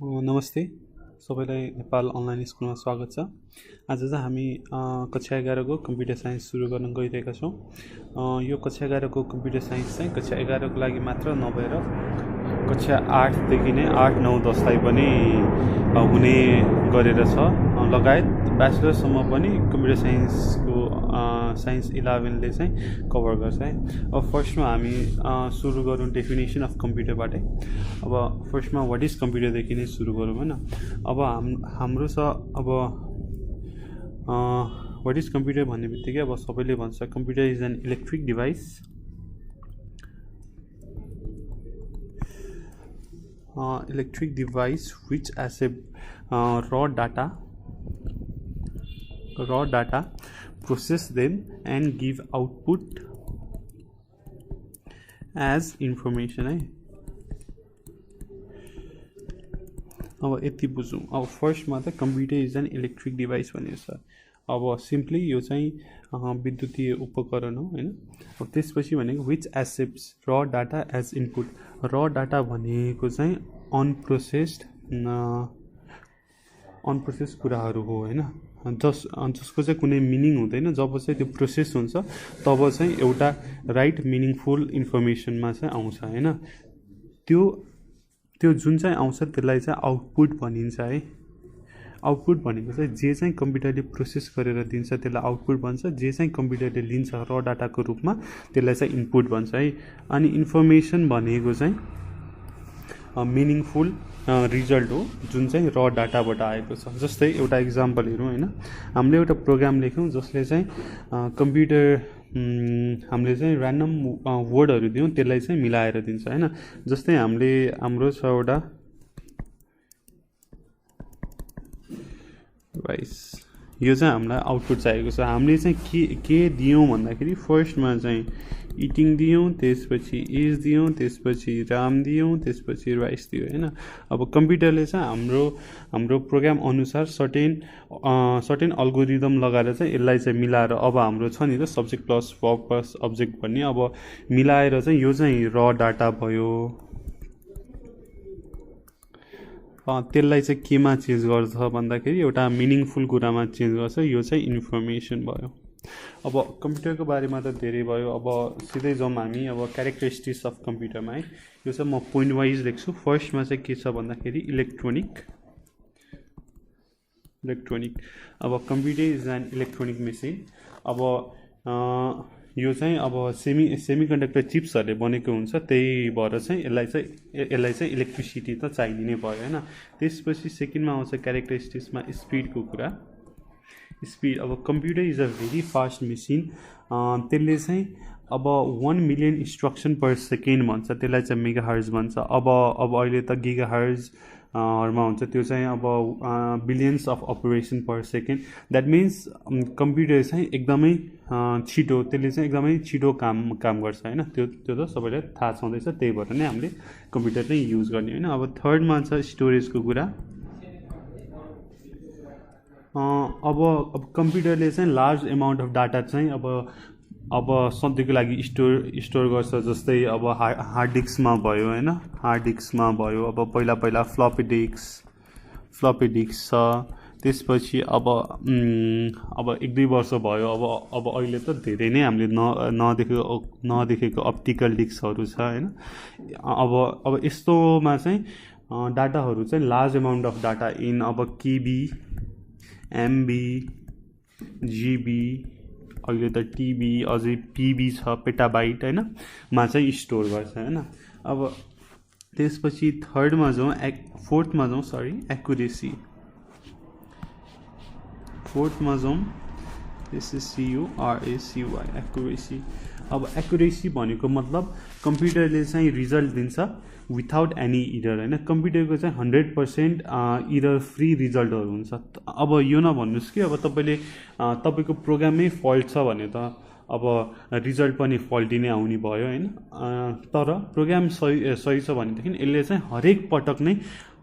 नमस्ते सबैलाई नेपाल अनलाइन स्कुलमा स्वागत छ। आज चाहिँ हामी कक्षा 11को कम्प्युटर साइन्स सुरु गर्न गइरहेका छौँ। यो कक्षा 11को कम्प्युटर साइन्स चाहिँ कक्षा 11को लागि मात्र नभएर कक्षा 8देखि नै 8, 9, 10लाई पनि हुने गरेर छ। लगायत ब्याचलरसम्म पनि कम्प्युटर साइन्सको साइन्स 11ले चाहिँ कभर गर्छ है। अब फर्स्टमा हामी सुरु गरौँ डेफिनेसन अफ कम्प्युटरबाटै। अब फर्स्टमा वाट इज कम्प्युटरदेखि नै सुरु गरौँ होइन। अब हाम्रो छ अब वाट इज कम्प्युटर भन्ने बित्तिकै अब सबैले भन्छ computer is an electric device which accept raw data, process them and give output as information है। अब यति बुझौँ। अब फर्स्टमा त computer is an electric device भनेको छ। अब सिम्पली यो चाहिँ विद्युतीय उपकरण हो होइन। अब त्यसपछि भनेको विच एक्सेप्ट्स र डाटा एज इनपुट। र डाटा भनेको चाहिँ अनप्रोसेस कुराहरू हो होइन, जसको चाहिँ कुनै मिनिङ हुँदैन। जब चाहिँ त्यो प्रोसेस हुन्छ तब चाहिँ एउटा राइट मिनिङफुल इन्फर्मेसनमा चाहिँ आउँछ होइन। त्यो जुन चाहिँ आउँछ त्यसलाई चाहिँ आउटपुट भनिन्छ है। आउटपुट भनेको चाहिँ जे चाहिँ कम्प्युटरले प्रोसेस गरेर दिन्छ त्यसलाई आउटपुट भन्छ। जे चाहिँ कम्प्युटरले लिन्छ र डाटाको रूपमा त्यसलाई चाहिँ इनपुट भन्छ है। अनि इन्फर्मेसन भनेको चाहिँ मिनिङफुल रिजल्ट हो जुन चाहिँ र डाटाबाट आएको छ। जस्तै एउटा इक्जाम्पल हेरौँ होइन। हामीले एउटा प्रोग्राम लेख्यौँ जसले चाहिँ कम्प्युटर हामीले चाहिँ ऱ्यान्डम वर्डहरू दियौँ त्यसलाई चाहिँ मिलाएर दिन्छ होइन। जस्तै हाम्रो छ एउटा राइस, यो चाहिँ हामीलाई आउटपुट चाहिएको छ। हामीले चाहिँ के दियौँ भन्दाखेरि फर्स्टमा चाहिँ इटिङ दियौँ, त्यसपछि इज दियौँ, त्यसपछि राम दियौँ, त्यसपछि राइस दियो होइन। अब कम्प्युटरले चाहिँ हाम्रो प्रोग्राम अनुसार सर्टेन अल्गोरिदम लगाएर चाहिँ यसलाई चाहिँ मिलाएर अब हाम्रो छ नि त subject plus verb plus object भन्ने, अब मिलाएर चाहिँ यो चाहिँ र डाटा भयो। त्यसलाई चाहिँ केमा चेन्ज गर्छ भन्दाखेरि एउटा मिनिङफुल कुरामा चेन्ज गर्छ। यो चाहिँ इन्फर्मेसन भयो। अब कम्प्युटरको बारेमा त धेरै भयो। अब सिधै जाउँ हामी अब क्यारेक्टरिस्टिक्स अफ कम्प्युटरमा है। यो चाहिँ म पोइन्ट वाइज लेख्छु। फर्स्टमा चाहिँ के छ भन्दाखेरि इलेक्ट्रोनिक। अब computer is an electronic machine. अब यो चाहिँ अब सेमी कन्डक्टर चिप्सहरूले बनेको हुन्छ, त्यही भएर चाहिँ यसलाई चाहिँ इलेक्ट्रिसिटी त चाहिने नै भयो होइन। त्यसपछि सेकेन्डमा आउँछ क्यारेक्टरिस्टिक्समा स्पिडको कुरा। स्पिड, अब computer is a very fast machine. त्यसले चाहिँ अब 1 मिलियन इन्स्ट्रक्सन पर सेकेन्ड भन्छ, त्यसलाई चाहिँ मेगा हर्ज भन्छ। अब अहिले त गिगा हर्जमा हुन्छ, त्यो चाहिँ अब billions of operation per second. That means computer चाहिँ एकदमै छिटो, त्यसले चाहिँ एकदमै छिटो काम गर्छ होइन। त्यो त सबैलाई थाहा छँदैछ, त्यही भएर नै हामीले कम्प्युटर नै युज गर्ने होइन। अब थर्डमा छ स्टोरेजको कुरा। अब कम्प्युटरले चाहिँ लार्ज एमाउन्ट अफ डाटा चाहिँ अब सधैँको लागि स्टोर गर्छ। जस्तै अब हार्ड डिस्कमा भयो होइन, हार्ड डिस्कमा भयो। अब पहिला फ्लपी डिस्क छ। त्यसपछि अब 1-2 वर्ष भयो। अब अहिले त धेरै नै हामीले नदेखेको अप्टिकल डिस्कहरू छ होइन। अब यस्तोमा चाहिँ डाटाहरू चाहिँ large amount of data in अब केबी, एमबी, जिबी, अहिले त टिबी, अझै पिबी छ, पेटाबाइट होइन मा चाहिँ स्टोर गर्छ होइन। अब त्यसपछि फोर्थमा जाउँ एक्युरेसी। फोर्थमा जाउँ CURACY एक्युरेसी। अब एक्युरेसी भनेको मतलब कम्प्युटरले चाहिँ रिजल्ट दिन्छ विथाउट एनी इरर होइन। कम्प्युटरको चाहिँ 100% इरर फ्री रिजल्टहरू हुन्छ। अब यो नभन्नुहोस् कि अब तपाईँको प्रोग्रामै फल्ट छ भने त अब रिजल्ट पनि फल्टी नै आउने भयो होइन। तर प्रोग्राम सही छ भनेदेखि यसले चाहिँ हरेक पटक नै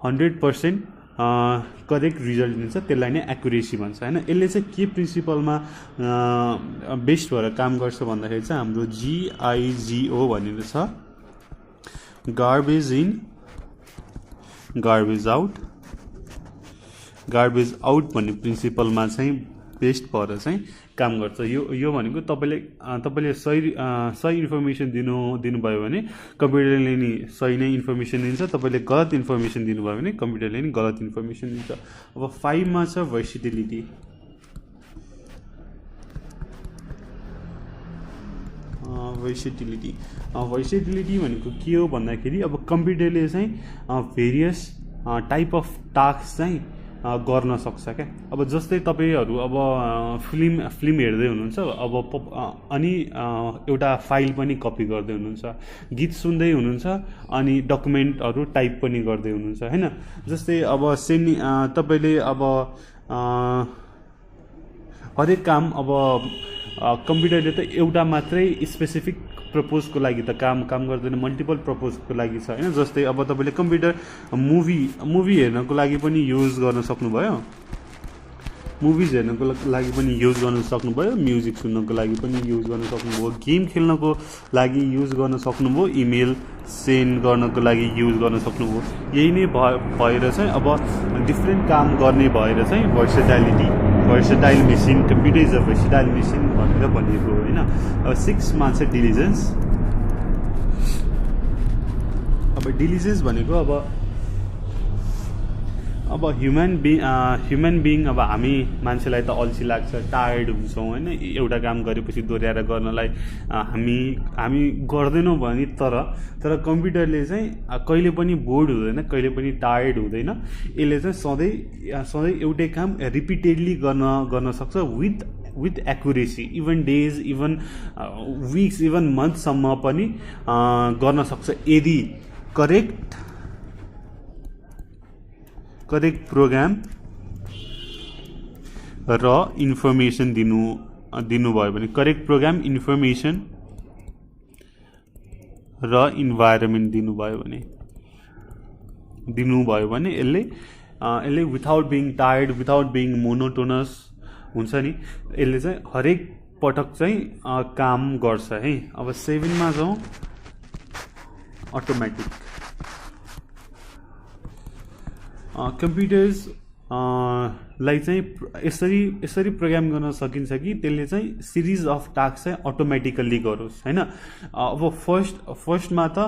100% करेक्ट रिजल्ट दिन्छ, त्यसलाई नै एक्युरेसी भन्छ होइन। यसले चाहिँ के प्रिन्सिपलमा बेस्ट भएर काम गर्छ भन्दाखेरि चाहिँ हाम्रो GIGO भनेर छ, गार्बेज इन गार्बेज आउट भन्ने प्रिन्सिपलमा चाहिँ बेस्ड भएर चाहिँ काम गर्छ। यो भनेको तपाईँले सही इन्फर्मेसन दिनुभयो भने कम्प्युटरले नि सही नै इन्फर्मेसन दिन्छ, तपाईँले गलत इन्फर्मेसन दिनुभयो भने कम्प्युटरले नि गलत इन्फर्मेसन दिन्छ। अब 5 मा छ भर्सिटिलिटी। भर्सिटिलिटी भनेको के हो भन्दाखेरि अब कम्प्युटरले चाहिँ भेरियस टाइप अफ टास्क चाहिँ गर्न सक्छ क्या। अब जस्तै तपाईँहरू अब फिल्म हेर्दै हुनुहुन्छ, अब अनि एउटा फाइल पनि कपी गर्दै हुनुहुन्छ, गीत सुन्दै हुनुहुन्छ अनि डकुमेन्टहरू टाइप पनि गर्दै हुनुहुन्छ हैन। जस्तै अब तपाईँले अब हरेक काम अब कम्प्युटरले त एउटा मात्रै स्पेसिफिक प्रपोजको लागि त काम गर्दैन, मल्टिपल प्रपोजको लागि छ हैन। जस्तै अब तपाईँले कम्प्युटर मुभी हेर्नको लागि पनि युज गर्न सक्नुभयो, मुभिज हेर्नको लागि पनि युज गर्न सक्नुभयो, म्युजिक सुन्नको लागि पनि युज गर्न सक्नुभयो, गेम खेल्नको लागि युज गर्न सक्नुभयो, इमेल सेन्ड गर्नको लागि युज गर्न सक्नुभयो। यही नै भएर चाहिँ अब डिफ्रेन्ट काम गर्ने भएर चाहिँ versatile machine, computer is a versatile machine भनेर भनिएको होइन। अब 6 मा चाहिँ डिलिजेन्स। अब डिलिजेन्स भनेको अब ह्युमन बिङ अब हामी मान्छेलाई त अल्छी लाग्छ, टायर्ड हुन्छौँ होइन। एउटा काम गरेपछि दोहोऱ्याएर गर्नलाई हामी गर्दैनौँ भने तर कम्प्युटरले चाहिँ कहिले पनि बोर्ड हुँदैन, कहिले पनि टायर्ड हुँदैन। यसले चाहिँ सधैँ एउटै काम रिपिटेडली गर्न सक्छ with accuracy, even days, even weeks, even मन्थसम्म पनि गर्न सक्छ यदि करेक्ट प्रोग्राम र इन्फर्मेसन दिनुभयो भने, करेक्ट प्रोग्राम, इन्फर्मेसन र इन्भाइरोमेन्ट दिनुभयो भने यसले without being tired, without being monotonous हुन्छ नि, यसले चाहिँ हरेक पटक चाहिँ काम गर्छ है। अब 7 मा जाउँ, अटोमेटिक। कम्प्युटर्स लाई चाहिँ यसरी प्रोग्राम गर्न सकिन्छ कि त्यसले चाहिँ सिरिज अफ टास्क चाहिँ अटोमेटिकल्ली गरोस् हैन। अब फर्स्टमा त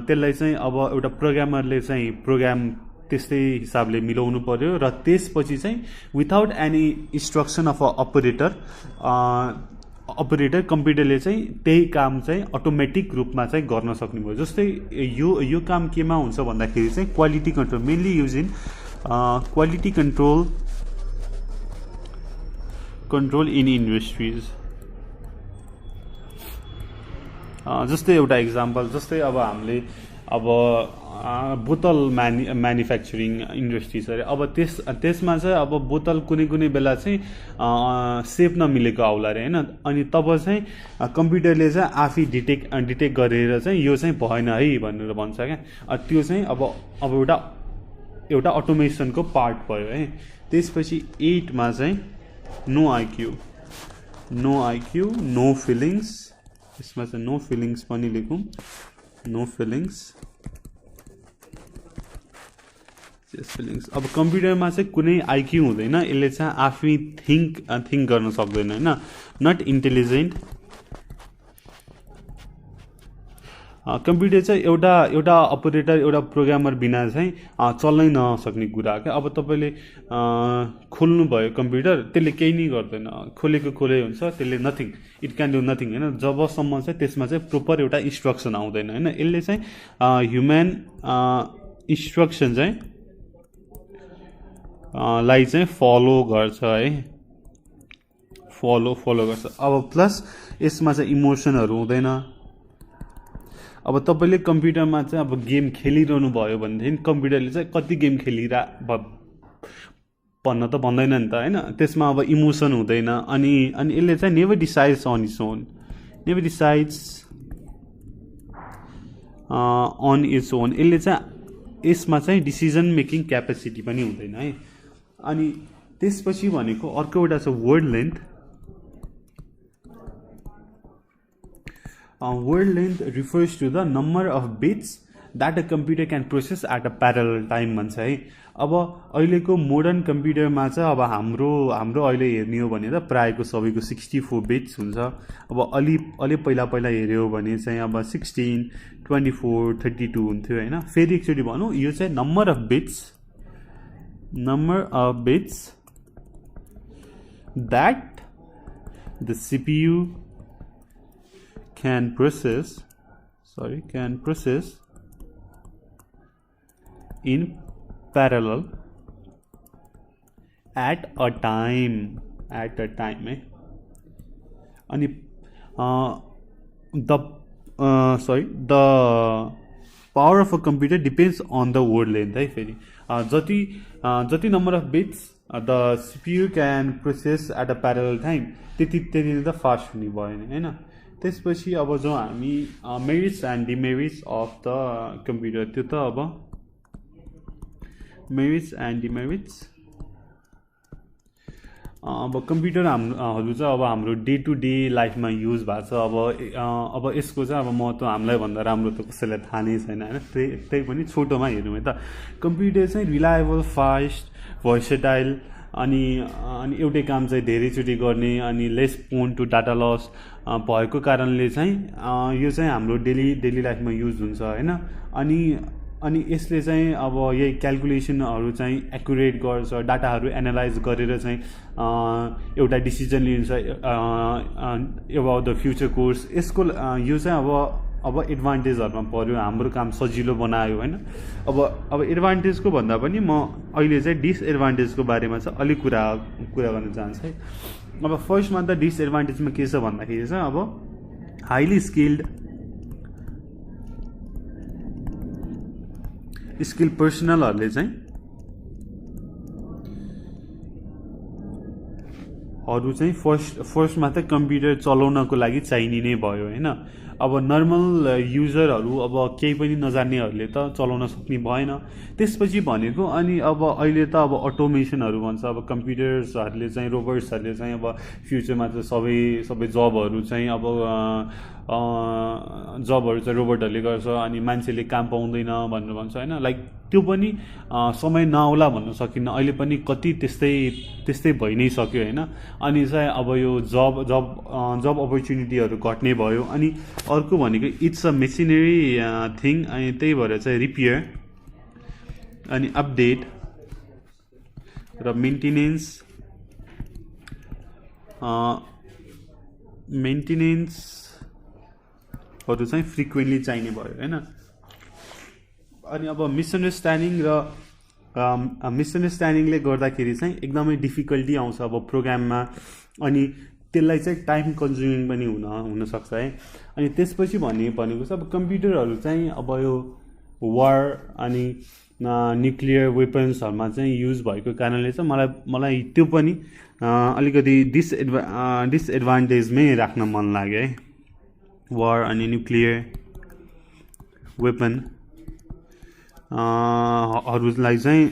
त्यसलाई चाहिँ अब एउटा प्रोग्रामरले चाहिँ प्रोग्राम त्यस्तै हिसाबले मिलाउनु पर्यो र त्यसपछि चाहिँ without any instruction of a operator कम्प्युटरले चाहिँ त्यही काम चाहिँ अटोमेटिक रूपमा चाहिँ गर्न सक्ने भयो। जस्तै यो काम केमा हुन्छ भन्दाखेरि चाहिँ quality control, mainly use in quality control in industries. जस्तै एउटा इक्जाम्पल, जस्तै अब हामीले अब बोतल म्यानुफ्याक्चरिङ इन्डस्ट्री छ अरे। अब त्यसमा चाहिँ अब बोतल कुनै बेला चाहिँ सेप नमिलेको आउला अरे होइन। अनि तब चाहिँ कम्प्युटरले चाहिँ आफै डिटेक्ट गरेर चाहिँ यो चाहिँ भएन है भनेर भन्छ क्या। त्यो चाहिँ अब एउटा अटोमेसनको पार्ट भयो है। त्यसपछि 8 मा चाहिँ नो आइक्यू नो फिलिङ्स। यसमा चाहिँ नो फिलिङ्स पनि लेखौँ, नो फिलिङ्स। अब कम्प्युटरमा चाहिँ कुनै आइक्यू हुँदैन, यसले चाहिँ आफै थिङ्क गर्न सक्दैन होइन, नट इन्टेलिजेन्ट। कम्प्युटर चाहिँ एउटा अपरेटर, एउटा प्रोग्रामर बिना चाहिँ चल्नै नसक्ने कुरा क्या। अब तपाईँले खोल्नु भयो कम्प्युटर, त्यसले केही नै गर्दैन, खोले हुन्छ, त्यसले nothing, it can do nothing होइन, जबसम्म चाहिँ त्यसमा चाहिँ प्रोपर एउटा इन्स्ट्रक्सन आउँदैन होइन। यसले चाहिँ ह्युमन इन्स्ट्रक्सन चाहिँ लाई चाहिँ फलो गर्छ है, फलो गर्छ। अब प्लस यसमा चाहिँ इमोसनहरू हुँदैन। अब तपाईँले कम्प्युटरमा चाहिँ अब गेम खेलिरहनु भयो भनेदेखि कम्प्युटरले चाहिँ कति गेम भन्न त भन्दैन नि त होइन। त्यसमा अब इमोसन हुँदैन। अनि यसले चाहिँ never decides on its own, यसले चाहिँ यसमा चाहिँ डिसिजन मेकिङ क्यापेसिटी पनि हुँदैन है। अनि त्यसपछि भनेको अर्को एउटा छ word length. Word length refers to the number of bits that a computer can process at a parallel time भन्छ है। अब अहिलेको मोडर्न कम्प्युटरमा चाहिँ अब हाम्रो अहिले हेर्ने हो भने त प्रायःको सबैको 64 बिट्स हुन्छ। अब अलि पहिला हेऱ्यो भने चाहिँ अब 16, 24, 32 हुन्थ्यो होइन। फेरि एकचोटि भनौँ, यो चाहिँ number of bits that the CPU can process in parallel at a time है। अनि the power of a computer depends on the word length है। फेरि जति number of bits the CPU can process at a parallel time त्यति नै त fast हुने भयो नि होइन। त्यसपछि अब जो हामी merits and demerits of the computer, त्यो त अब मेरिट्स एन्ड डिमेरिट्स अब कम्प्युटर हरू चाहिँ अब हाम्रो डे टु डे लाइफमा युज भएको छ। अब यसको चाहिँ अब महत्त्व हामीलाई भन्दा राम्रो त कसैलाई थाहा नै छैन होइन। त्यही पनि छोटोमा हेरौँ है त, कम्प्युटर चाहिँ रिलायबल, फास्ट, भर्सेटाइल अनि एउटै काम चाहिँ धेरैचोटि गर्ने अनि less prone to data loss भएको कारणले चाहिँ यो चाहिँ हाम्रो डेली लाइफमा युज हुन्छ होइन। अनि यसले चाहिँ अब यही क्यालकुलेसनहरू चाहिँ एक्युरेट गर्छ, डाटाहरू एनालाइज गरेर चाहिँ एउटा डिसिजन लिन्छ अबाउट द फ्युचर कोर्स। यसको यो चाहिँ अब एडभान्टेजहरूमा पऱ्यो, हाम्रो काम सजिलो बनायो होइन। अब एडभान्टेजको भन्दा पनि म अहिले चाहिँ डिसएडभान्टेजको बारेमा चाहिँ अलिक कुरा गर्न चाहन्छु है। अब फर्स्टमा त डिसएडभान्टेजमा के छ भन्दाखेरि चाहिँ अब हाइली स्किल्ड पर्सनलहरूले चाहिँ फर्स्टमा त कम्प्युटर चलाउनको लागि चाहिने नै भयो होइन। अब नर्मल युजरहरू अब केही पनि नजान्नेहरूले त चलाउन सक्ने भएन। त्यसपछि भनेको अनि अब अहिले त अब अटोमेसनहरू भन्छ, अब कम्प्युटर्सहरूले चाहिँ रोबोट्सहरूले चाहिँ अब फ्युचरमा चाहिँ सबै जबहरू चाहिँ रोबोटहरूले गर्छ अनि मान्छेले काम पाउँदैन भनेर भन्छ होइन। लाइक त्यो पनि समय नआउला भन्न सकिन्न, अहिले पनि कति त्यस्तै भइ नै सक्यो होइन। अनि चाहिँ अब यो जब अपर्च्युनिटीहरू घट्ने भयो। अनि अर्को भनेको इट्स अ मेसिनरी थिङ, अनि त्यही भएर चाहिँ रिपेयर अनि अपडेट र मेन्टेनेन्सहरू चाहिँ फ्रिक्वेन्टली चाहिने भयो होइन। अनि अब मिसअन्डरस्ट्यान्डिङले गर्दाखेरि चाहिँ एकदमै डिफिकल्टी आउँछ अब प्रोग्राममा, अनि त्यसलाई चाहिँ टाइम कन्ज्युमिङ पनि हुनसक्छ है। अनि त्यसपछि भनेको चाहिँ अब कम्प्युटरहरू चाहिँ अब यो वार अनि न्युक्लियर वेपन्सहरूमा चाहिँ युज भएको कारणले चाहिँ मलाई त्यो पनि अलिकति डिसएडभान्टेजमै राख्न मन लाग्यो है। वार अनि न्युक्लियर वेपनहरूलाई चाहिँ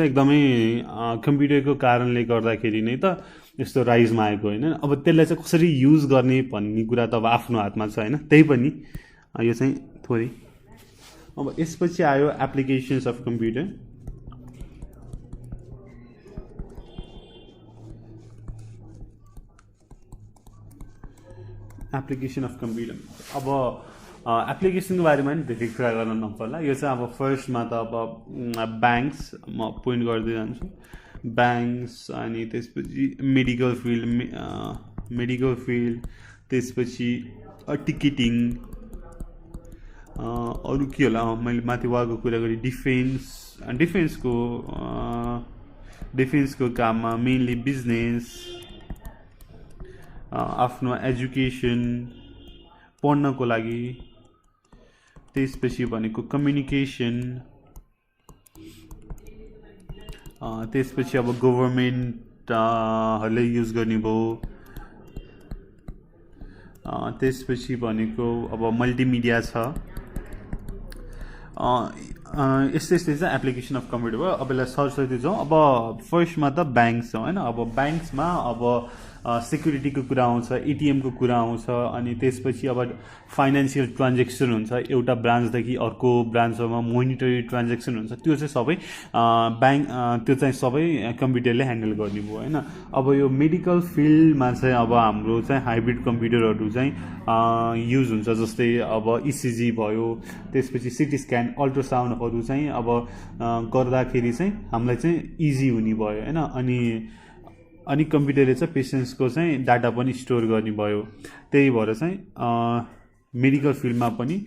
एकदमै कम्प्युटरको कारणले गर्दाखेरि नै त यस्तो राइजमा आएको होइन। अब त्यसलाई चाहिँ कसरी युज गर्ने भन्ने कुरा त अब आफ्नो हातमा छ होइन। त्यही पनि यो चाहिँ थोरै। अब यसपछि आयो applications of computer. Application of computer, अब एप्लिकेसनको बारेमा नि धेरै कुरा गर्न नपर्ला। यो चाहिँ अब फर्स्टमा त अब ब्याङ्क्स म पोइन्ट गर्दै जान्छु, ब्याङ्क्स अनि त्यसपछि मेडिकल फिल्ड, त्यसपछि टिकटिङ, अरू के होला मैले माथि वारको कुरा गरेँ, डिफेन्सको काममा मेनली बिजनेस, आफ्नो एजुकेसन पढ्नको लागि, त्यसपछि भनेको कम्युनिकेसन, त्यसपछि अब गभर्मेन्टहरूले युज गर्ने भयो, त्यसपछि भनेको अब मल्टिमिडिया छ। यस्तै चाहिँ एप्लिकेसन अफ कम्प्युटर भयो। अब यसलाई सरसर्ती जाउँ। अब फर्स्टमा त ब्याङ्क्स छ होइन। अब ब्याङ्क्समा अब सेक्युरिटीको कुरा आउँछ, एटिएमको कुरा आउँछ, अनि त्यसपछि अब फाइनेन्सियल ट्रान्जेक्सन हुन्छ एउटा ब्रान्चदेखि अर्को ब्रान्चमा, मोनिटरी ट्रान्जेक्सन हुन्छ, त्यो चाहिँ सबै त्यो चाहिँ सबै कम्प्युटरले ह्यान्डल गर्ने भयो होइन। अब यो मेडिकल फिल्डमा चाहिँ अब हाम्रो चाहिँ हाइब्रिड कम्प्युटरहरू चाहिँ युज हुन्छ, जस्तै अब इसिजी भयो, त्यसपछि सिटी स्क्यान, अल्ट्रासाउन्डहरू चाहिँ अब गर्दाखेरि चाहिँ हामीलाई चाहिँ इजी हुने भयो होइन। अनि कम्प्युटरले चाहिँ पेसेन्ट्सको चाहिँ डाटा पनि स्टोर गर्ने भयो। त्यही भएर चाहिँ मेडिकल फिल्डमा पनि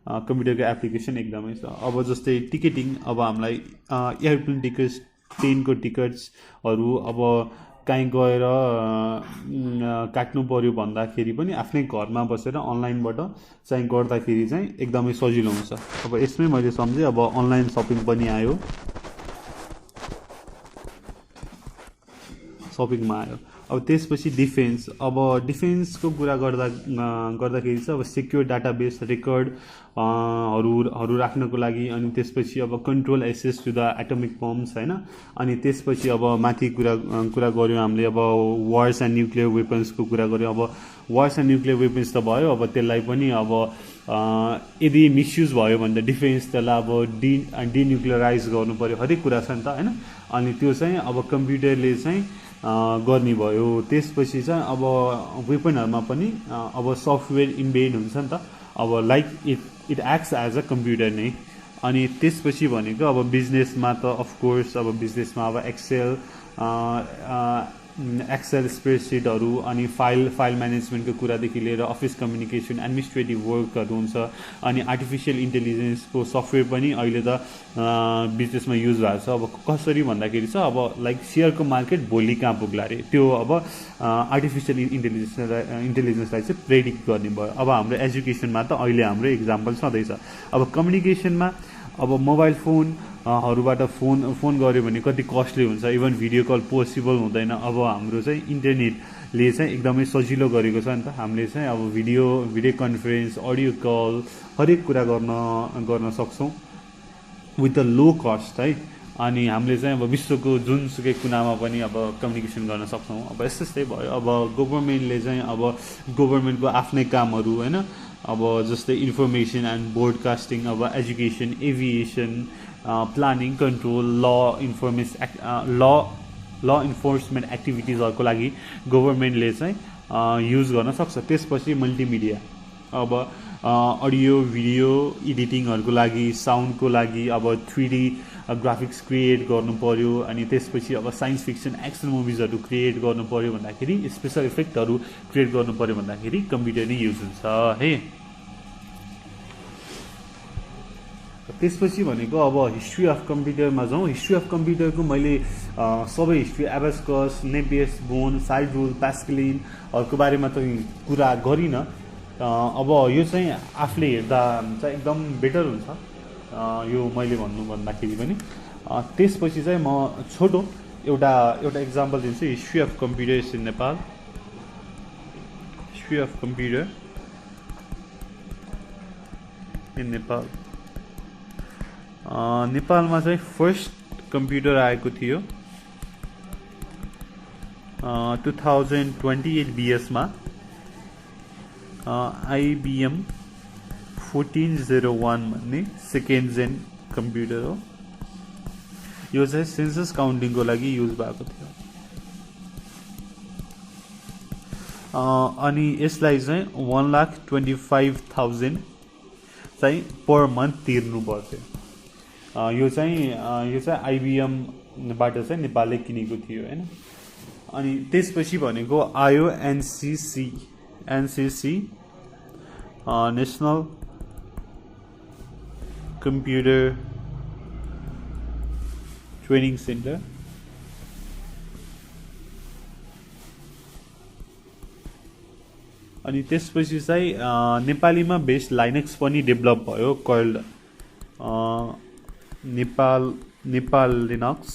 कम्प्युटरको एप्लिकेसन एकदमै छ। अब जस्तै टिकटिङ, अब हामीलाई एयरप्लेन टिकट्स, ट्रेनको टिकट्सहरू अब कहीँ गएर काट्नु पऱ्यो भन्दाखेरि पनि आफ्नै घरमा बसेर अनलाइनबाट चाहिँ गर्दाखेरि चाहिँ एकदमै सजिलो हुन्छ। अब यसमै मैले सम्झेँ, अब अनलाइन सपिङ पनि आयो, सपिङमा आयो। अब त्यसपछि डिफेन्स, अब डिफेन्सको कुरा गर्दाखेरि चाहिँ अब सिक्योर डाटाबेस रेकर्डहरू राख्नको लागि, अनि त्यसपछि अब control access to the atomic bombs होइन। अनि त्यसपछि अब माथि कुरा गऱ्यौँ हामीले, अब वार्स एन्ड न्युक्लियर वेपन्सको कुरा गऱ्यौँ। अब वार्स एन्ड न्युक्लियर वेपन्स त भयो, अब त्यसलाई पनि अब यदि मिसयुज भयो भने त डिफेन्स त्यसलाई अब डिन्युक्लियराइज गर्नु पऱ्यो, हरेक कुरा छ नि त होइन। अनि त्यो चाहिँ अब कम्प्युटरले चाहिँ गर्ने भयो। त्यसपछि चाहिँ अब वेपनहरूमा पनि अब सफ्टवेयर इम्बेड हुन्छ नि त, अब like it acts as a computer नै। अनि त्यसपछि भनेको अब बिजनेसमा त अफकोर्स अब बिजनेसमा अब एक्सेल स्प्रेडसिटहरू, अनि फाइल म्यानेजमेन्टको कुरादेखि लिएर अफिस कम्युनिकेसन, एडमिनिस्ट्रेटिभ वर्कहरू हुन्छ। अनि आर्टिफिसियल इन्टेलिजेन्सको सफ्टवेयर पनि अहिले त बिजनेसमा युज भएको छ। अब कसरी भन्दाखेरि चाहिँ अब लाइक सेयरको मार्केट भोलि कहाँ पुग्ला अरे, त्यो अब आर्टिफिसियल इन्टेलिजेन्सलाई चाहिँ प्रेडिक्ट गर्ने भयो। अब हाम्रो एजुकेसनमा त अहिले हाम्रो इक्जाम्पल छँदैछ। अब कम्युनिकेसनमा अब मोबाइल फोनहरूबाट फोन गऱ्यो भने कति कस्टली हुन्छ, इभन भिडियो कल पोसिबल हुँदैन। अब हाम्रो चाहिँ इन्टरनेटले चाहिँ एकदमै सजिलो गरेको छ नि त, हामीले चाहिँ अब भिडियो कन्फरेन्स, अडियो कल, हरेक कुरा गर्न सक्छौँ विथ द लो कस्ट है। अनि हामीले चाहिँ अब विश्वको जुनसुकै कुनामा पनि अब कम्युनिकेसन गर्न सक्छौँ। अब यस्तै भयो। अब गभर्मेन्टले चाहिँ अब गभर्मेन्टको आफ्नै कामहरू होइन, अब जस्तै इन्फर्मेसन एन्ड ब्रोडकास्टिङ, अब एजुकेसन, एभिएसन, प्लानिङ, कन्ट्रोल, ल इन्फोर्समेन्ट एक्टिभिटिजहरूको लागि गभर्मेन्टले चाहिँ युज गर्न सक्छ। त्यसपछि मल्टिमिडिया, अब अडियो भिडियो एडिटिङहरूको लागि, साउन्डको लागि अब 3D ग्राफिक्स क्रिएट गर्नु पऱ्यो। अनि त्यसपछि अब साइन्स फिक्सन, एक्सन मुभिजहरू क्रिएट गर्नु पऱ्यो भन्दाखेरि, स्पेसल इफेक्टहरू क्रिएट गर्नु पऱ्यो भन्दाखेरि कम्प्युटर नै युज हुन्छ है। त्यसपछि भनेको अब हिस्ट्री अफ कम्प्युटरमा जाउँ। हिस्ट्री अफ कम्प्युटरको मैले सबै history, abacus, Napier's bone, slide rule, प्यास्कलिनहरूको बारेमा त कुरा गरिनँ। अब यो चाहिँ आफूले हेर्दा चाहिँ एकदम बेटर हुन्छ यो मैले भन्दाखेरि पनि। त्यसपछि चाहिँ म छोटो एउटा इक्जाम्पल दिन्छु, history of computers in Nepal. History of computer in Nepal. नेपालमा चाहिँ फर्स्ट कम्प्युटर आएको थियो 2028 BS-मा, IBM 1401 भन्ने सेकेन्ड जेन कम्प्युटर हो। यो चाहिँ सेन्सस काउन्टिङको लागि युज भएको थियो। अनि यसलाई चाहिँ 1,25,000 चाहिँ पर मन्थ तिर्नु पर्थ्यो। यो चाहिँ IBM-बाट चाहिँ नेपालले किनेको थियो होइन। अनि त्यसपछि भनेको आयो NCC national computer training centre. अनि त्यसपछि चाहिँ नेपालीमा बेस्ड लाइनक्स पनि डेभलप भयो, called Nepal Linux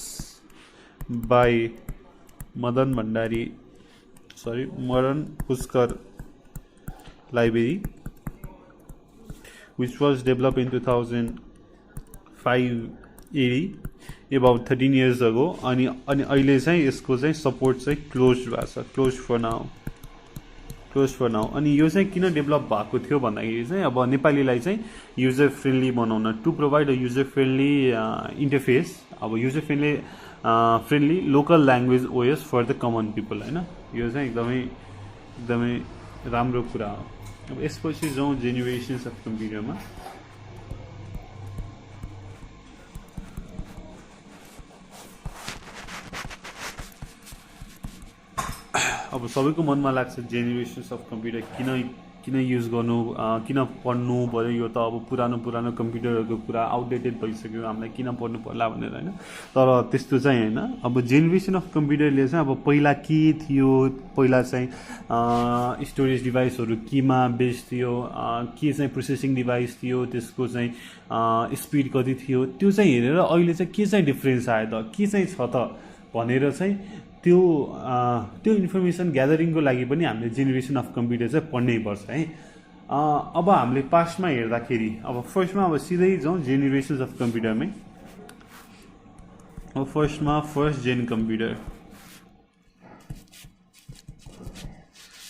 by Madan Pushkar library, which was developed in 2005 AD about 13 years ago अनि अनि अहिले चाहिँ यसको चाहिँ सपोर्ट चाहिँ क्लोज भएको छ क्लोज फर नाउ अनि यो चाहिँ किन डेभलप भएको थियो भन्दाखेरि चाहिँ अब नेपालीलाई चाहिँ युजर फ्रेन्डली बनाउन to provide a user friendly interface अब user friendly local language OS for the common people होइन यो चाहिँ एकदमै राम्रो कुरा हो अब यसपछि जाउँ जेनेरेसन्स अफ कम्प्युटरमा अब सबैको मनमा लाग्छ जेनेरेसन्स अफ कम्प्युटर किन युज गर्नु किन पढ्नु पर्यो यो त अब पुरानो कम्प्युटरहरूको कुरा आउटडेटेड भइसक्यो हामीलाई किन पढ्नु पर्ला भनेर होइन तर त्यस्तो चाहिँ होइन अब जेनेरेसन अफ कम्प्युटरले चाहिँ अब पहिला के थियो पहिला चाहिँ स्टोरेज डिभाइसहरू केमा बेस थियो के चाहिँ प्रोसेसिङ डिभाइस थियो त्यसको चाहिँ स्पिड कति थियो त्यो चाहिँ हेरेर अहिले चाहिँ के चाहिँ डिफ्रेन्स आयो त के चाहिँ छ त भनेर चाहिँ त्यो इन्फर्मेसन ग्यादरिङको लागि पनि हामीले जेनेरेसन अफ कम्प्युटर चाहिँ पढ्नै पर्छ है अब हामीले पास्टमा हेर्दाखेरि अब फर्स्टमा अब सिधै जाउँ जेनेरेसन्स अफ कम्प्युटरमै अब फर्स्टमा first gen computer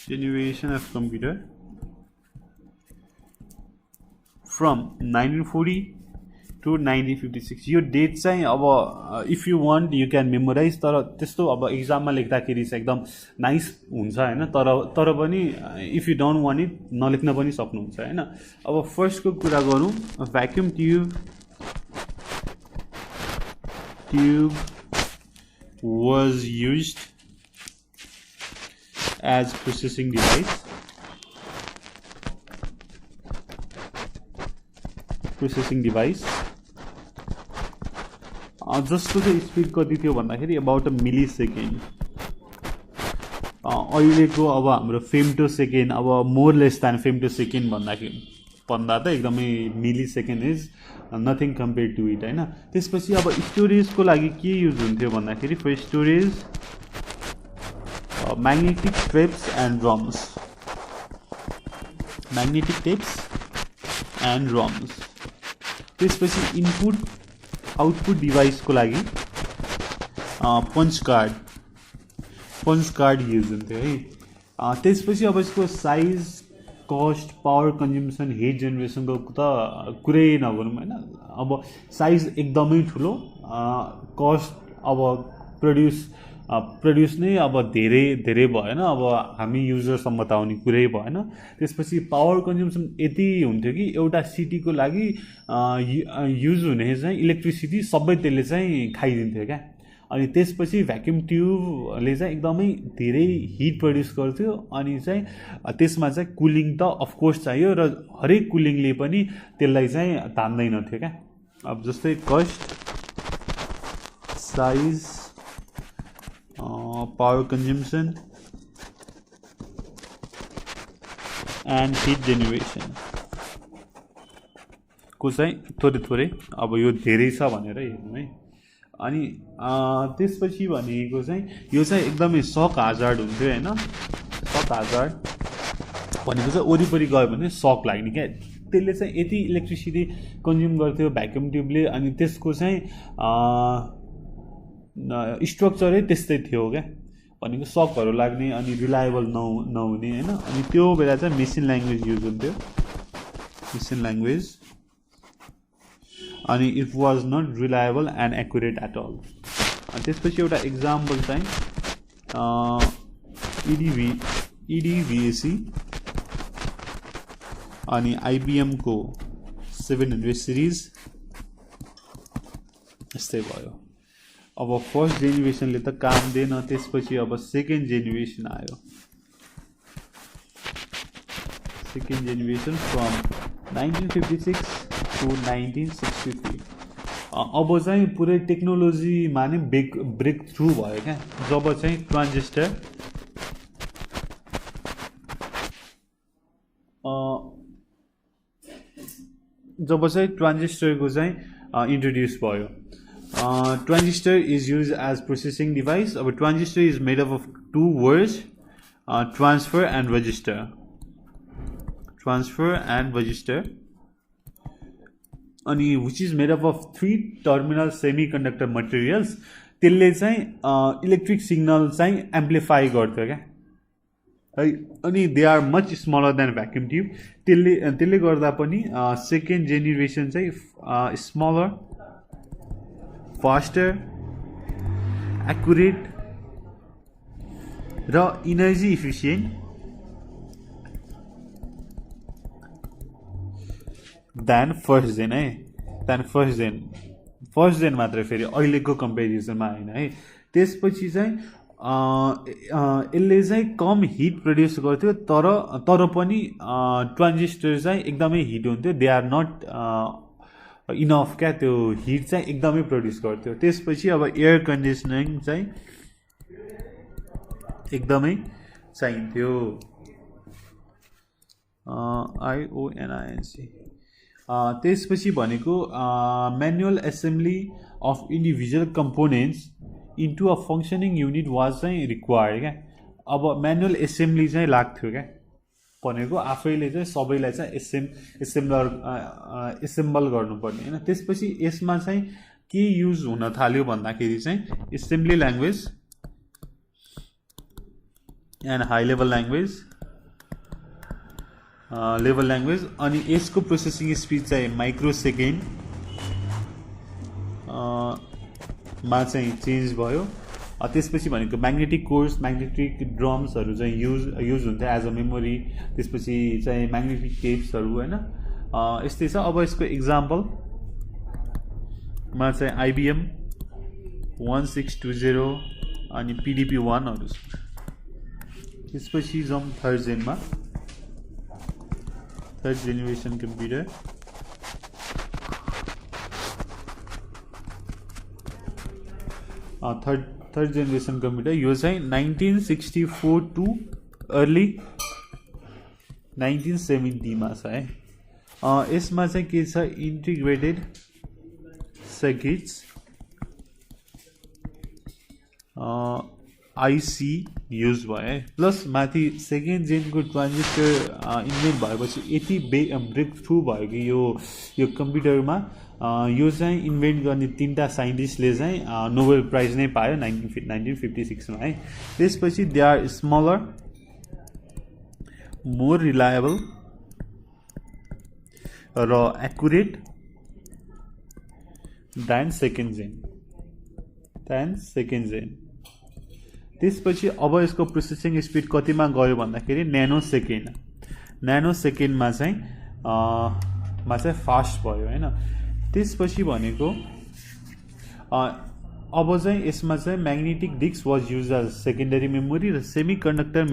generation of computer from 1940 to 1956 यो डेट चाहिँ अब if you want you can memorise तर त्यस्तो अब इक्जाममा लेख्दाखेरि चाहिँ एकदम नाइस हुन्छ होइन तर पनि if you don't want it नलेख्न पनि सक्नुहुन्छ होइन अब फर्स्टको कुरा गरौँ vacuum tube was used as processing device जसको चाहिँ स्पिड कति थियो भन्दाखेरि अबाउट अ मिली सेकेन्ड अहिलेको अब हाम्रो फेम्टो सेकेन्ड अब more less than femtosecond भन्दा त एकदमै millisecond is nothing compare to it होइन त्यसपछि अब स्टोरेजको लागि के युज हुन्थ्यो भन्दाखेरि for storage magnetic tapes and drums त्यसपछि इनपुट आउटपुट डिभाइसको लागि पन्च कार्ड युज हुन्थ्यो है त्यसपछि अब यसको size cost power consumption hit जेनेरेसनको त कुरै नगरौँ होइन अब साइज एकदमै ठुलो कस्ट अब प्रड्युस नै अब धेरै भएन अब हामी युजरसम्म त आउने कुरै भएन त्यसपछि पावर कन्ज्युम्सन यति हुन्थ्यो कि एउटा सिटीको लागि युज हुने चाहिँ इलेक्ट्रिसिटी सबै त्यसले चाहिँ खाइदिन्थ्यो क्या अनि त्यसपछि भ्याक्युम ट्युबले चाहिँ एकदमै धेरै हिट प्रड्युस गर्थ्यो अनि चाहिँ त्यसमा चाहिँ कुलिङ त अफकोर्स चाहियो र हरेक कुलिङले पनि त्यसलाई चाहिँ तान्दैनथ्यो क्या अब जस्तै cost size power consumption and heat generation को चाहिँ थोरै अब यो धेरै छ भनेर हेर्नु है अनि त्यसपछि भनेको चाहिँ यो चाहिँ एकदमै सक हाजार्ड हुन्थ्यो होइन सक हाजार्ड भनेको चाहिँ वरिपरि गयो भने सक लाग्ने क्या त्यसले चाहिँ यति इलेक्ट्रिसिटी कन्ज्युम गर्थ्यो भ्याक्युम ट्युबले अनि त्यसको चाहिँ स्ट्रक्चरै त्यस्तै थियो क्या भनेको सकहरू लाग्ने अनि रिलायबल नहुने होइन अनि त्यो बेला चाहिँ मेसिन ल्याङ्ग्वेज युज हुन्थ्यो अनि it was not reliable and accurate at all अनि त्यसपछि एउटा इक्जाम्पल चाहिँ इडिभिएसी अनि आइबिएमको 700 सिरिज यस्तै भयो अब फर्स्ट जेनेरेसनले त काम दिएन त्यसपछि अब सेकेन्ड जेनेरेसन आयो सेकेन्ड जेनेरेसन फ्रम 1956 to 1963 अब चाहिँ पुरै टेक्नोलोजीमा नै ब्रेक थ्रु भयो क्या जब चाहिँ ट्रान्जिस्टरको चाहिँ इन्ट्रोड्युस भयो transistor is used as processing device. A transistor is made up of two words, transfer and register. अनि which is made up of 3 terminal semi conductor materials, त्यसले चाहिँ इलेक्ट्रिक सिग्नल चाहिँ amplify गर्थ्यो क्या है। अनि they are much smaller than vacuum tube, त्यसले गर्दा पनि सेकेन्ड जेनेरेसन चाहिँ स्मलर, फास्टर, एक्युरेट र energy efficient than first gen है, फर्स्ट जेन मात्र फेरि अहिलेको कम्पेरिजनमा होइन है। त्यसपछि चाहिँ यसले चाहिँ कम हिट प्रड्युस गर्थ्यो, तर पनि ट्रान्जिस्टर चाहिँ एकदमै हिट हुन्थ्यो, दे आर नट इनफ क्या, त्यो हिट चाहिँ एकदमै प्रड्युस गर्थ्यो। त्यसपछि अब एयर कन्डिसनिङ चाहिँ एकदमै चाहिन्थ्यो, IONINC। त्यसपछि भनेको manual assembly of individual components into a functioning unit was चाहिँ रिक्वायर्ड क्या। अब म्यानुअल एसेम्बली चाहिँ लाग्थ्यो क्या, भनेको आफैले चाहिँ सबैलाई चाहिँ एसेम्बल गर्नुपर्ने होइन। त्यसपछि यसमा चाहिँ के युज हुन थाल्यो भन्दाखेरि चाहिँ assembly language and high level language अनि यसको प्रोसेसिङ स्पिड चाहिँ माइक्रोसेकेन्ड मा चाहिँ चेन्ज भयो। त्यसपछि भनेको म्याग्नेटिक कोर्स, म्याग्नेटिक ड्रम्सहरू चाहिँ युज हुन्थ्यो एज अ मेमोरी, त्यसपछि चाहिँ म्याग्नेटिक टेप्सहरू होइन, यस्तै छ। अब यसको इक्जाम्पलमा चाहिँ IBM 1620 अनि PDP-1हरू छ। त्यसपछि जाउँ थर्ड जेनमा, third generation computer. Third generation computer यो चाहिँ 1964 टु अर्ली 1970 छ है। यसमा चाहिँ के छ, इन्टिग्रेटेड सर्किट्स IC युज भयो है, प्लस माथि सेकेन्ड जेनको ट्रान्जिस्टर इन्भेन्ट भएपछि यति ब्रेक थ्रु भयो कि यो कम्प्युटरमा यो चाहिँ इन्भेन्ट गर्ने 3टा साइन्टिस्टले चाहिँ नोबेल प्राइज नै पायो 1956 है। त्यसपछि they are smaller, more reliable र एक्युरेट देन सेकेन्ड जेन। त्यसपछि अब यसको प्रोसेसिङ स्पिड कतिमा गयो भन्दाखेरि न्यानो सेकेन्डमा चाहिँ फास्ट भयो होइन। त्यसपछि भनेको अब चाहिँ यसमा चाहिँ magnetic disk was use as secondary memory र semiconductor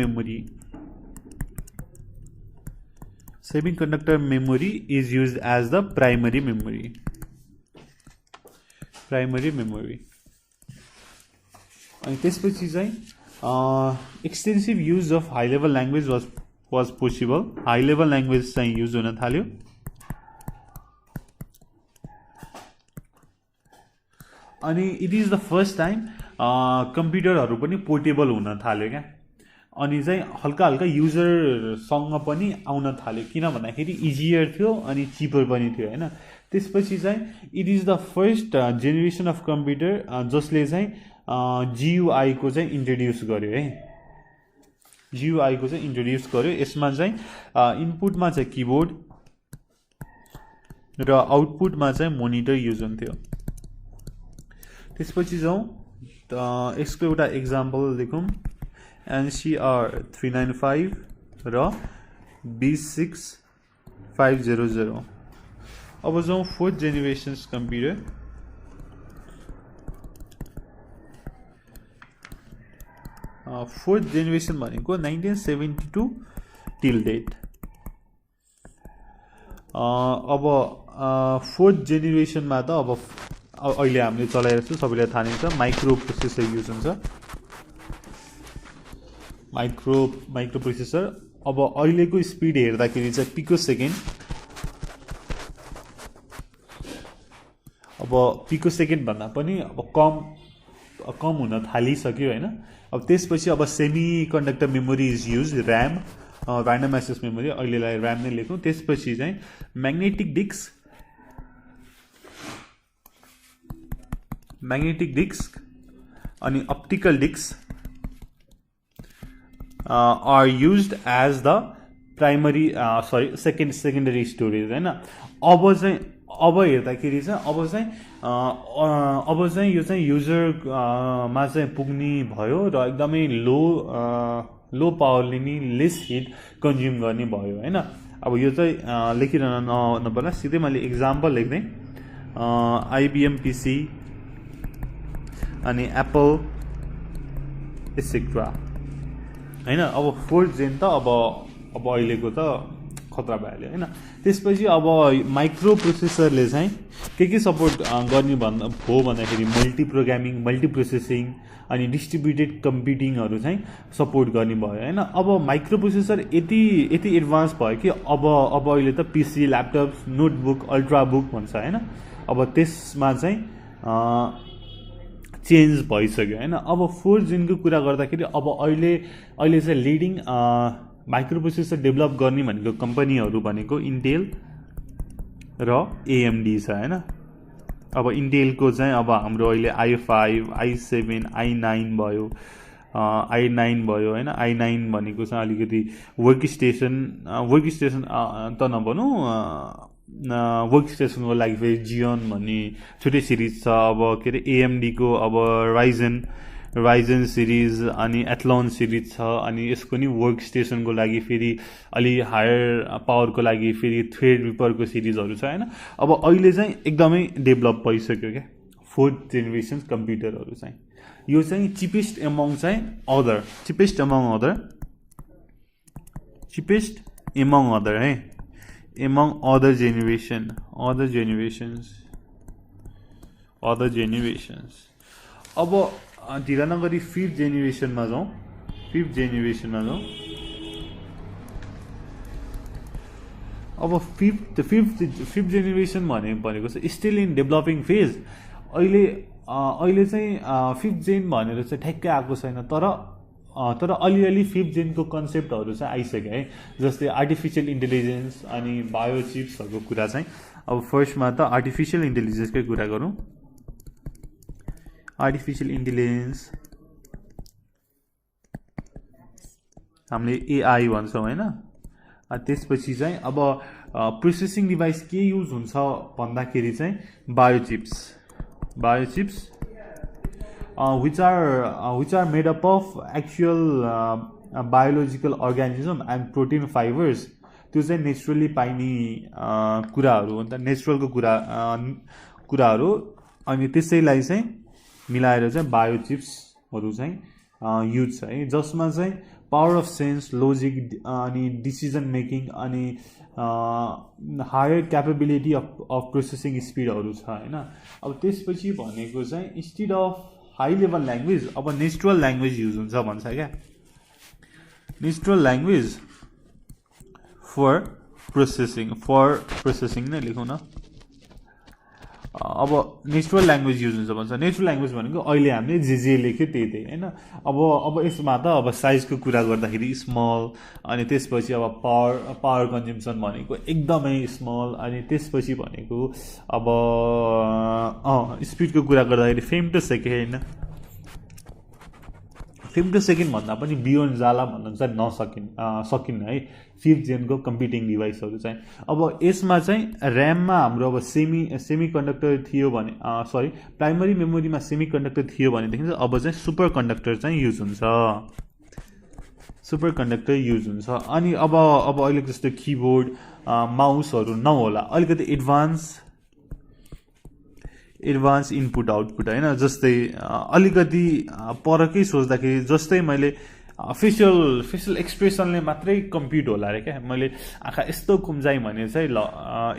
memory is use as the primary memory. अनि त्यसपछि चाहिँ extensive use of high level language was possible, high level language चाहिँ युज हुन थाल्यो। अनि it is the first time कम्प्युटरहरू पनि पोर्टेबल हुन थाल्यो क्या, अनि चाहिँ हल्का युजरसँग पनि आउन थाल्यो, किन भन्दाखेरि इजियर थियो अनि चिपर पनि थियो होइन। त्यसपछि चाहिँ it is the first generation of computer जसले चाहिँ GUI को चाहिँ इन्ट्रोड्युस गर्यो है, यसमा चाहिँ इनपुटमा चाहिँ किबोर्ड र आउटपुटमा चाहिँ मोनिटर युज हुन्थ्यो। त्यसपछि जाउँ यसको एउटा एक्जाम्पल देखौँ, NCR 395 र B6500। अब जाउँ fourth generation computer. Fourth generation भनेको 1972 टिल डेट। अब फोर्थ जेनेरेसनमा त अब अहिले हामीले चलाइरहेको छौँ, सबैलाई थाहा नै छ, माइक्रो प्रोसेसर युज हुन्छ, माइक्रो प्रोसेसर। अब अहिलेको स्पिड हेर्दाखेरि चाहिँ पिको सेकेन्ड भन्दा पनि अब कम हुन थालिसक्यो होइन। अब त्यसपछि अब semiconductor memory is use, RAM, random access memory, अहिलेलाई ऱ्याम नै लेखौँ। त्यसपछि चाहिँ म्याग्नेटिक डिस्क म्याग्नेटिक डिस्क अनि optical disk are used as the primary secondary storage होइन। अब हेर्दाखेरि चाहिँ यो चाहिँ युजरमा चाहिँ पुग्ने भयो र एकदमै लो पावरले नि लेस हिट कन्ज्युम गर्ने भयो होइन। अब यो चाहिँ लेखिरहन नपर्ला, सिधै मैले इक्जाम्पल लेख्दै IBM PC अनि एप्पल एक्सेट्रा होइन। अब 4th जेन त अब अहिलेको त खतरा भइहाल्यो होइन। त्यसपछि अब माइक्रो प्रोसेसरले चाहिँ के सपोर्ट गर्ने भन्दाखेरि मल्टी प्रोसेसिङ अनि डिस्ट्रिब्युटेड कम्प्युटिङहरू चाहिँ सपोर्ट गर्ने भयो होइन। अब माइक्रो प्रोसेसर यति एडभान्स भयो कि अब अहिले त PC, laptop, notebook, ultra book भन्छ होइन। अब त्यसमा चाहिँ चेन्ज भइसक्यो होइन। अब 4th जेनको कुरा गर्दाखेरि अब अहिले चाहिँ लिडिङ माइक्रो प्रोसेसर डेभलप गर्ने भनेको कम्पनीहरू भनेको इन्टेल र AMD छ होइन। अब इन्टेलको चाहिँ अब हाम्रो अहिले i5, i7, i9 भयो होइन। i9 भनेको चाहिँ अलिकति वर्क स्टेसन त नभनौँ, वर्क स्टेसनको लागि फेरि जियोन भन्ने छुट्टै सिरिज छ। अब के अरे AMD को अब राइजन सिरिज अनि एथलोन सिरिज छ। अनि यसको नि वर्क स्टेसनको लागि फेरि अलि हायर पावरको लागि फेरि थ्रेडरिपरको सिरिजहरू छ होइन। अब अहिले चाहिँ एकदमै डेभलप भइसक्यो क्या 4th जेनेरेसन कम्प्युटरहरू चाहिँ। यो चाहिँ चिपेस्ट एमङ अदर है, among other generations। अब ढिला नगरी 5th जेनेरेसनमा जाउँ। अब 5th जेनेरेसन भनेको चाहिँ स्टिल इन डेभलपिङ फेज। अहिले चाहिँ 5th जेन भनेर चाहिँ ठ्याक्कै आएको छैन, तर अलिअलि 5th जेनको कन्सेप्टहरू चाहिँ आइसक्यो है। जस्तै आर्टिफिसियल इन्टेलिजेन्स अनि बायोचिप्सहरूको कुरा चाहिँ। अब फर्स्टमा त आर्टिफिसियल इन्टेलिजेन्सकै कुरा गरौँ। आर्टिफिसियल इन्टेलिजेन्स हामीले AI भन्छौँ होइन। त्यसपछि चाहिँ अब प्रोसेसिङ डिभाइस के युज हुन्छ भन्दाखेरि चाहिँ बायोचिप्स which are made up of actual biological organism and protein fibers। त्यो चाहिँ नेचुरली पाइने कुराहरू हो नि त, नेचुरलको कुराहरू। अनि त्यसैलाई चाहिँ मिलाएर चाहिँ बायोचिप्सहरू चाहिँ युज छ है, जसमा चाहिँ पावर अफ सेन्स, लजिक अनि डिसिजन मेकिङ अनि हायर क्यापेबिलिटी अफ प्रोसेसिङ स्पिडहरू छ होइन। अब त्यसपछि भनेको चाहिँ instead of high level language अब नेचुरल ल्याङ्ग्वेज युज हुन्छ भन्छ क्या। नेचुरल ल्याङ्ग्वेज फर प्रोसेसिङ नै लेखौँ न। अब नेचुरल ल्याङ्ग्वेज युज हुन्छ भन्छ। नेचुरल ल्याङ्ग्वेज भनेको अहिले हामीले जे लेख्यो त्यही होइन। अब यसमा त अब साइजको कुरा गर्दाखेरि स्मल, अनि त्यसपछि अब पावर कन्ज्युम्सन भनेको एकदमै स्मल, अनि त्यसपछि भनेको अब स्पिडको कुरा गर्दाखेरि फेम्टोसेकेन्ड भन्दा पनि बियोन्ड जाला भन्न चाहिँ सकिन्न है 5th जेनको कम्प्युटिङ डिभाइसहरू चाहिँ। अब यसमा चाहिँ ऱ्याममा हाम्रो अब सेमी कन्डक्टर थियो भने प्राइमरी मेमोरीमा सेमी कन्डक्टर थियो भनेदेखि चाहिँ अब चाहिँ सुपर कन्डक्टर चाहिँ युज हुन्छ। अनि अब अहिलेको जस्तो किबोर्ड माउसहरू नहोला, अलिकति एडभान्स इनपुट आउटपुट होइन। जस्तै अलिकति परकै सोच्दाखेरि जस्तै मैले फेसियल एक्सप्रेसनले मात्रै कम्प्युट होला अरे क्या। मैले आँखा यस्तो कुम्जाएँ भने चाहिँ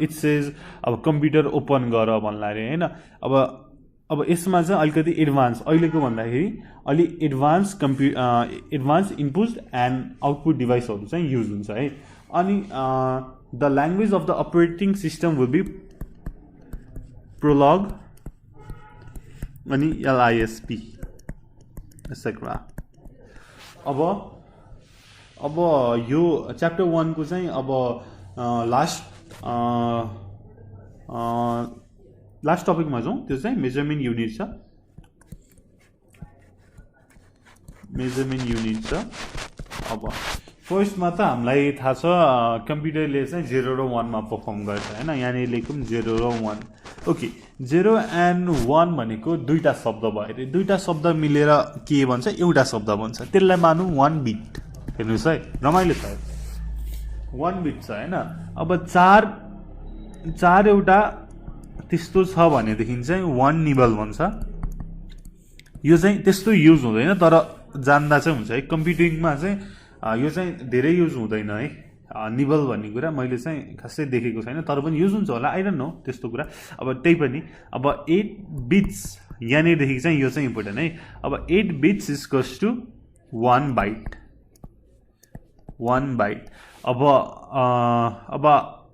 इट सेज अब कम्प्युटर ओपन गर भन्ला अरे होइन। अब यसमा चाहिँ अलिकति एडभान्स अहिलेको भन्दाखेरि अलि एडभान्स इनपुट एन्ड आउटपुट डिभाइसहरू चाहिँ युज हुन्छ है। अनि the language of the operating system will be Prolog अनि LISP एक्सेट्रा। अब यो च्याप्टर 1 को चाहिँ अब लास्ट टपिकमा जाउँ। त्यो चाहिँ मेजरमेन्ट युनिट छ। मेजरमेन्ट युनिट छ। अब फर्स्टमा त हामीलाई थाहा छ कम्प्युटरले चाहिँ 0 र 1 मा पर्फर्म गर्छ हैन। यहाँनिर लेखौँ 0 र 1। ओके, 0 एन्ड 1 भनेको दुईटा शब्द भयो अरे। दुईटा शब्द मिलेर के भन्छ? एउटा शब्द भन्छ। त्यसलाई मानौँ 1 बिट। हेर्नुहोस् है, रमाइलो छ। 1 बिट छ हैन। अब 4 एउटा त्यस्तो छ भनेदेखि चाहिँ 1 निबल भन्छ। यो चाहिँ त्यस्तो युज हुँदैन, तर जान्दा चाहिँ हुन्छ है। कम्प्युटिङमा चाहिँ यो चाहिँ धेरै युज हुँदैन है। निबल भन्ने कुरा मैले चाहिँ खासै देखेको छैन, तर पनि युज हुन्छ होला, आई डोन्ट नो त्यस्तो कुरा। अब त्यही पनि अब 8 बिट्स यहाँनिरदेखि चाहिँ यो चाहिँ इम्पोर्टेन्ट है। अब 8 bits equals to 1 byte. 1 byte. अब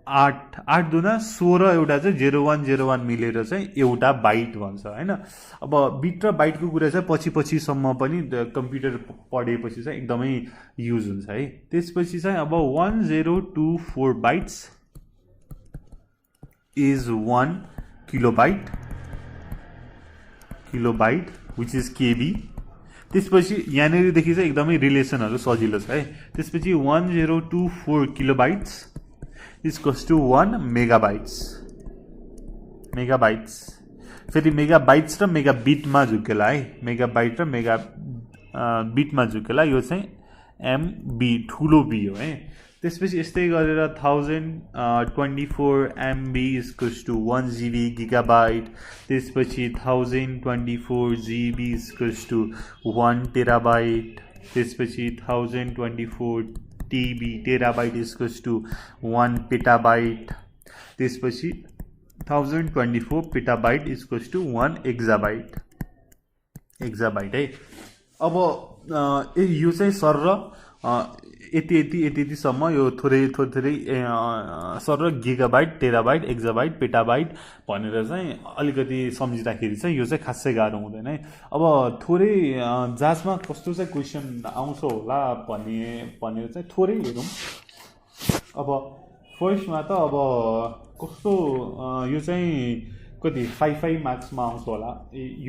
8 दुना 16 एउटा चाहिँ 0101 मिलेर चाहिँ एउटा बाइट भन्छ हैन। अब बिट र बाइटको कुरा चाहिँ पछि-पछिसम्म पनि कम्प्युटर पढेपछि चाहिँ एकदमै युज हुन्छ है। त्यसपछि चाहिँ अब 1024 bytes is 1 kilobyte which is KB. त्यसपछि यहाँनिरदेखि चाहिँ एकदमै रिलेसनहरू सजिलो छ है। त्यसपछि 1024 किलोबाइट्स इक्वल्स टु 1 मेगाबाइट्स। फेरि मेगाबाइट्स र मेगा बिटमा झुकेला है। मेगाबाइट र मेगा बिटमा झुकेला, यो चाहिँ एमबी ठुलो बी हो है। त्यसपछि यस्तै गरेर 1024 MB equals to 1 GB gigabyte. त्यसपछि 1024 जिबी इक्वल्स टु 1 टेराबाइट। त्यसपछि 1024 TB terabyte equals to 1 petabyte. त्यसपछि 1024 पेटाबाइट इक्वल्स टु 1 एक्जाबाइट है। अब यो चाहिँ सर र यतिसम्म यो थोरै सर र गिगाबाइट, टेराबाइट, एक्जाबाइट, पेटाबाइट भनेर चाहिँ अलिकति सम्झिँदाखेरि चाहिँ यो चाहिँ खासै गाह्रो हुँदैन है। अब थोरै जाँचमा कस्तो चाहिँ क्वेसन आउँछ होला भनेर चाहिँ थोरै हेरौँ। अब फर्स्टमा त अब कस्तो यो चाहिँ कति 5 मार्क्समा आउँछ होला।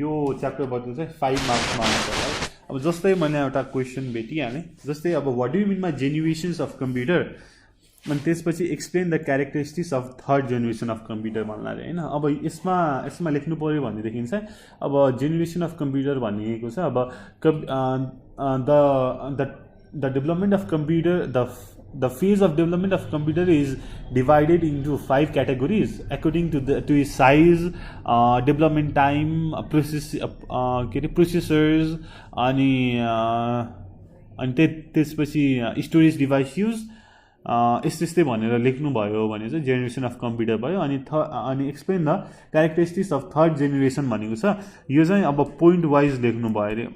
यो च्याप्टरबाट चाहिँ 5 मार्क्समा आउँछ होला। अब जस्तै मैले एउटा क्वेसन भेटिहालेँ, जस्तै अब what do you mean by generations of computer, अनि त्यसपछि explain the characteristics of third generation of computer भन्नाले होइन। अब यसमा लेख्नु पऱ्यो भनेदेखि चाहिँ अब जेनेरेसन अफ कम्प्युटर भनिएको छ। अब the development of computer, the phase of development of computer is divided into 5 categories according to its size, development time, processors, अनि त्यसपछि स्टोरेज डिभाइस युज, यस्तै भनेर लेख्नुभयो भने चाहिँ जेनेरेसन अफ कम्प्युटर भयो। अनि explain the characteristics of third generation भनेको छ। यो चाहिँ अब पोइन्ट वाइज लेख्नु भयो अरे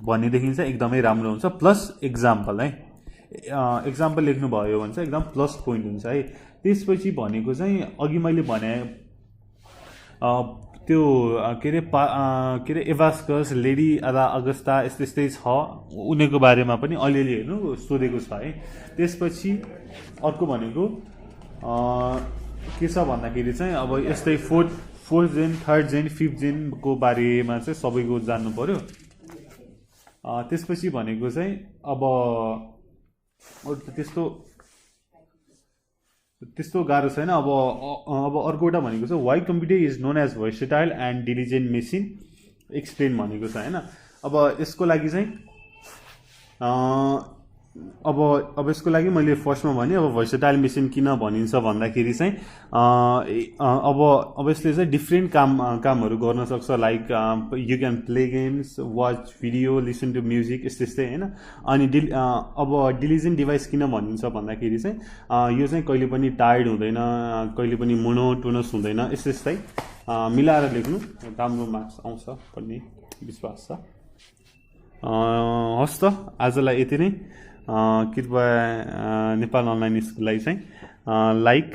भनेदेखि चाहिँ एकदमै राम्रो हुन्छ। प्लस एक्जाम्पल है, एक्जाम्पल लेख्नुभयो भने चाहिँ एकदम प्लस पोइन्ट हुन्छ है। त्यसपछि भनेको चाहिँ अघि मैले भने त्यो के अरे एभास्कस, लेडी अगस्ता यस्तै छ, उनीहरूको बारेमा पनि अलिअलि हेर्नु सोधेको छ है। त्यसपछि अर्को भनेको के छ भन्दाखेरि चाहिँ अब यस्तै fourth gen, third gen, fifth जेनको बारेमा चाहिँ सबैको जान्नु पर्यो। त्यसपछि भनेको चाहिँ अब त्यस्तो गाह्रो छैन। अब अर्को एउटा भनेको चाहिँ why computer is known as versatile and diligent machine, explain भनेको छ होइन। अब यसको लागि चाहिँ अब यसको लागि मैले फर्स्टमा भने अब भर्सेटाइल मेसिन किन भनिन्छ भन्दाखेरि चाहिँ अब यसले चाहिँ डिफ्रेन्ट कामहरू गर्न सक्छ। Like you can play games, watch video, listen to music, यस्तै होइन। अनि अब डिलिजेन्ट डिभाइस किन भनिन्छ भन्दाखेरि चाहिँ यो चाहिँ कहिले पनि टायर्ड हुँदैन, कहिले पनि मोनोटोनस हुँदैन, यस्तै मिलाएर लेख्नु राम्रो मार्क्स आउँछ भन्ने विश्वास छ। हस् त, आजलाई यति नै। कृपया नेपाल अनलाइन स्कुललाई चाहिँ लाइक